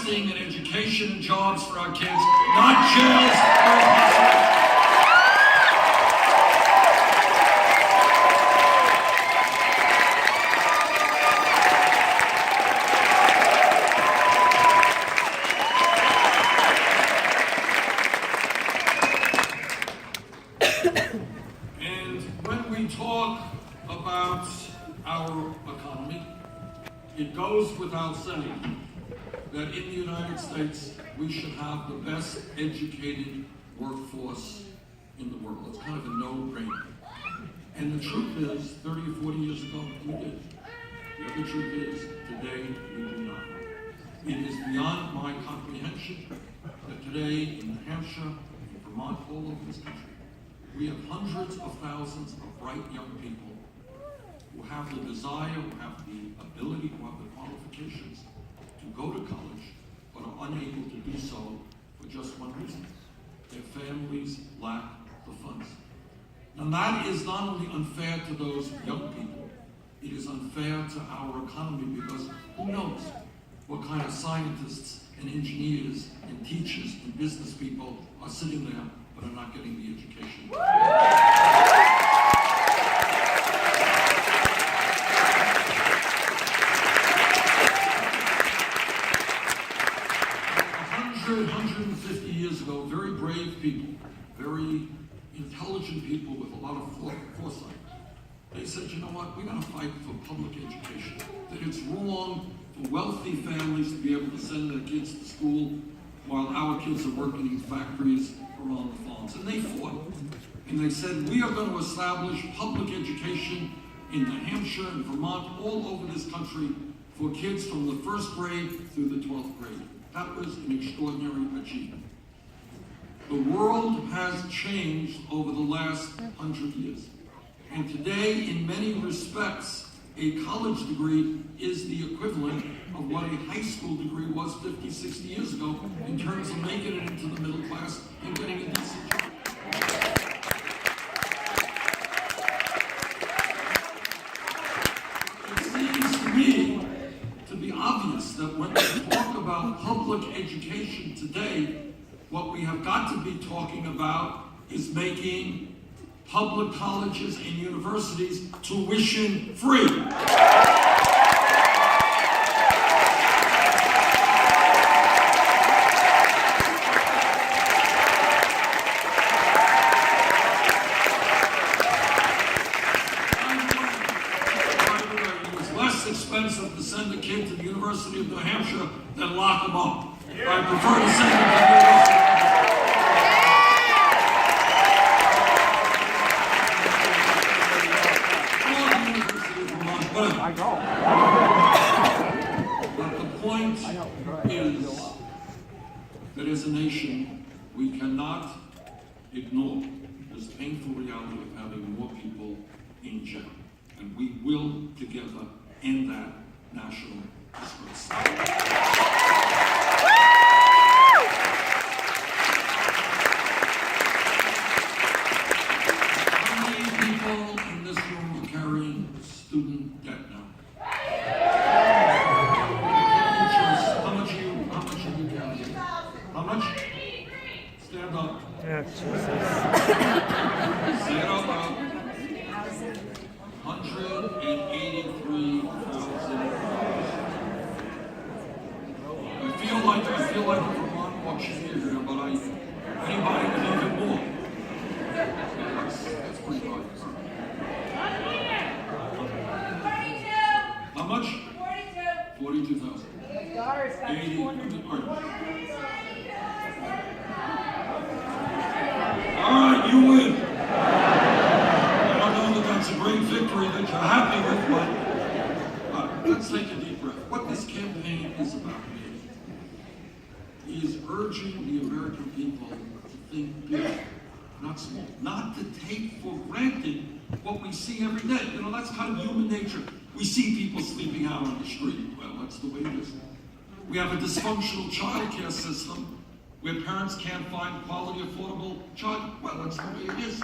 investing in education and jobs for our kids, not jails or incarceration. And when we talk about our economy, it goes without saying that in the United States, we should have the best educated workforce in the world. It's kind of a no-brainer. And the truth is, 30 or 40 years ago, we did. The other truth is, today, we do not. It is beyond my comprehension that today in New Hampshire, in Vermont, all over this country, we have hundreds of thousands of bright young people who have the desire, who have the ability, who have the qualifications to go to college, but are unable to do so for just one reason. Their families lack the funds. Now that is not only unfair to those young people, it is unfair to our economy because who knows what kind of scientists and engineers and teachers and business people are sitting there but are not getting the education. About 150 years ago, very brave people, very intelligent people with a lot of foresight, they said, you know what, we gotta fight for public education. That it's wrong for wealthy families to be able to send their kids to school while our kids are working in factories or on the farms. And they fought. And they said, we are going to establish public education in New Hampshire and Vermont, all over this country, for kids from the first grade through the 12th grade. That was an extraordinary achievement. The world has changed over the last 100 years. And today, in many respects, a college degree is the equivalent of what a high school degree was 50, 60 years ago in terms of making it into the middle class and getting a decent job. It seems to me to be obvious that when we talk about public education today, what we have got to be talking about is making public colleges and universities tuition free. It was less expensive to send a kid to the University of New Hampshire than lock them up. I prefer to send them to the University. But the point is that as a nation, we cannot ignore this painful reality of having more people in jail. And we will together end that national disgrace. How many people in this room are carrying student debt now? How much are you carrying? How much? Stand up. Yeah, Jesus. Say it out loud. 183,000. I feel like a Vermont auctioneer here, but anybody with even more. That's pretty hard. How much? 42,000. 80. All right, you win. I don't know that that's a great victory that you're happy with, but let's take a deep breath. What this campaign is about is urging the American people to think big, not small, not to take for granted what we see every day. You know, that's kind of human nature. We see people sleeping out on the street. Well, that's the way it is. We have a dysfunctional child care system where parents can't find quality, affordable child. Well, that's the way it is.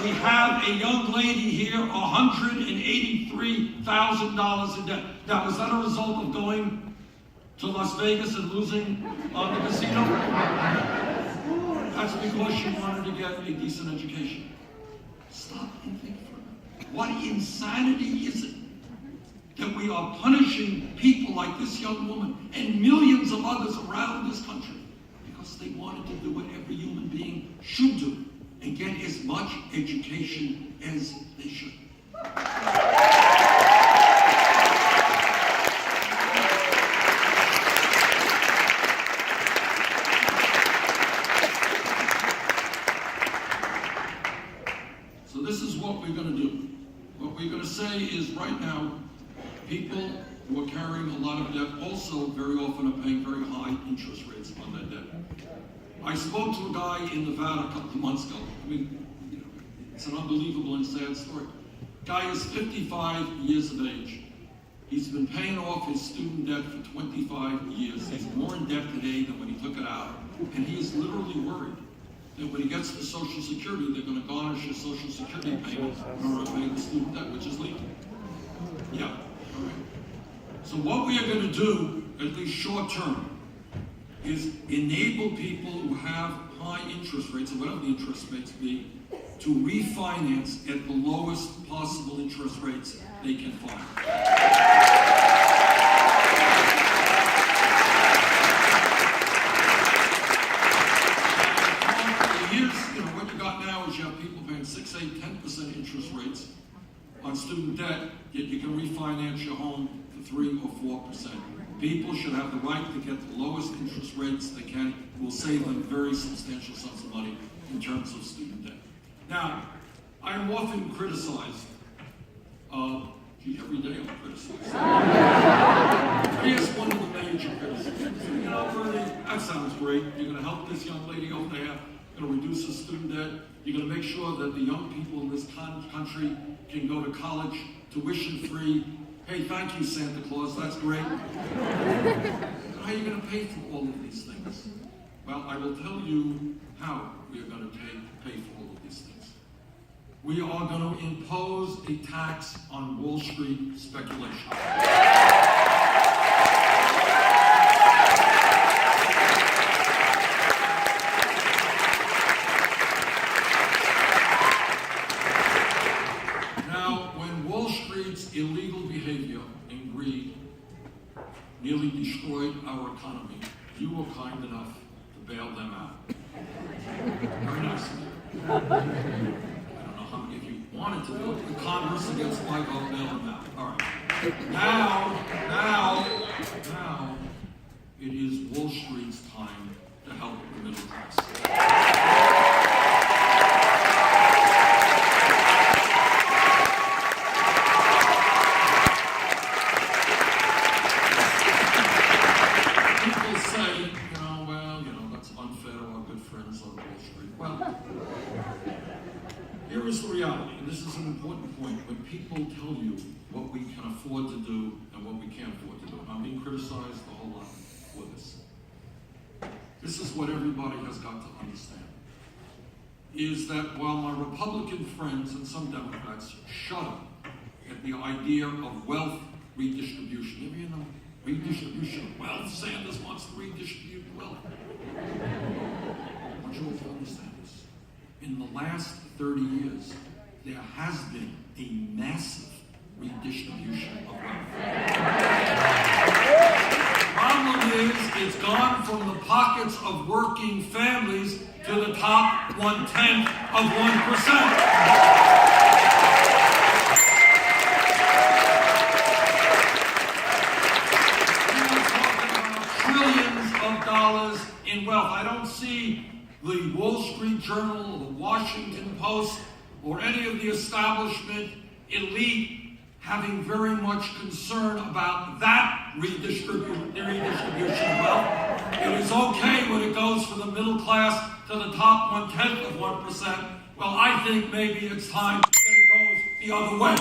We have a young lady here, $183,000 in debt. Now, is that a result of going to Las Vegas and losing on the casino? That's because you wanted to get a decent education. Stop and think for a minute. What insanity is it that we are punishing people like this young woman and millions of others around this country because they wanted to do what every human being should do and get as much education as they should? So this is what we're going to do. What we're going to say is right now, people who are carrying a lot of debt also very often are paying very high interest rates on that debt. I spoke to a guy in Nevada a couple of months ago. I mean, it's an unbelievable and sad story. Guy is 55 years of age. He's been paying off his student debt for 25 years. He's more in debt today than when he took it out. And he is literally worried that when he gets to Social Security, they're going to garnish his Social Security payment in order to pay the student debt, which is legal. Yeah, all right. So what we are going to do, at least short term, is enable people who have high interest rates, or whatever the interest rates be, to refinance at the lowest possible interest rates they can find. What you got now is you have people paying 6, 8, 10% interest rates on student debt, yet you can refinance your home for 3 or 4%. People should have the right to get the lowest interest rates they can. It will save them very substantial sums of money in terms of student debt. Now, I am often criticized. Every day I'm criticized. Here's one of the major criticisms. You know, Bernie, that sounds great. You're going to help this young lady over there. You're going to reduce the student debt. You're going to make sure that the young people in this country can go to college tuition-free. Hey, thank you, Santa Claus. That's great. How are you going to pay for all of these things? Well, I will tell you how we are going to pay for all of these things. We are going to impose a tax on Wall Street speculation. Illegal behavior and greed nearly destroyed our economy. You were kind enough to bail them out. Very nice of you. I don't know how many of you wanted to go to Congress against my vote, bail them out. All right. Now, it is Wall Street's time to help the middle class. Here is the reality, and this is an important point. When people tell you what we can afford to do and what we can't afford to do, and I'm being criticized a whole lot for this. This is what everybody has got to understand, is that while my Republican friends and some Democrats shudder at the idea of wealth redistribution, you know, redistribution of wealth, Sanders wants to redistribute wealth. I want you all to understand this. In the last 30 years, there has been a massive redistribution of wealth. The problem is, it's gone from the pockets of working families to the top 1/10 of 1%. Trillions of dollars in wealth. I don't see the Wall Street Journal, or the Washington Post, or any of the establishment elite having very much concern about that redistribution of wealth. It is okay when it goes from the middle class to the top 1/10 of 1%. Well, I think maybe it's time that it goes the other way.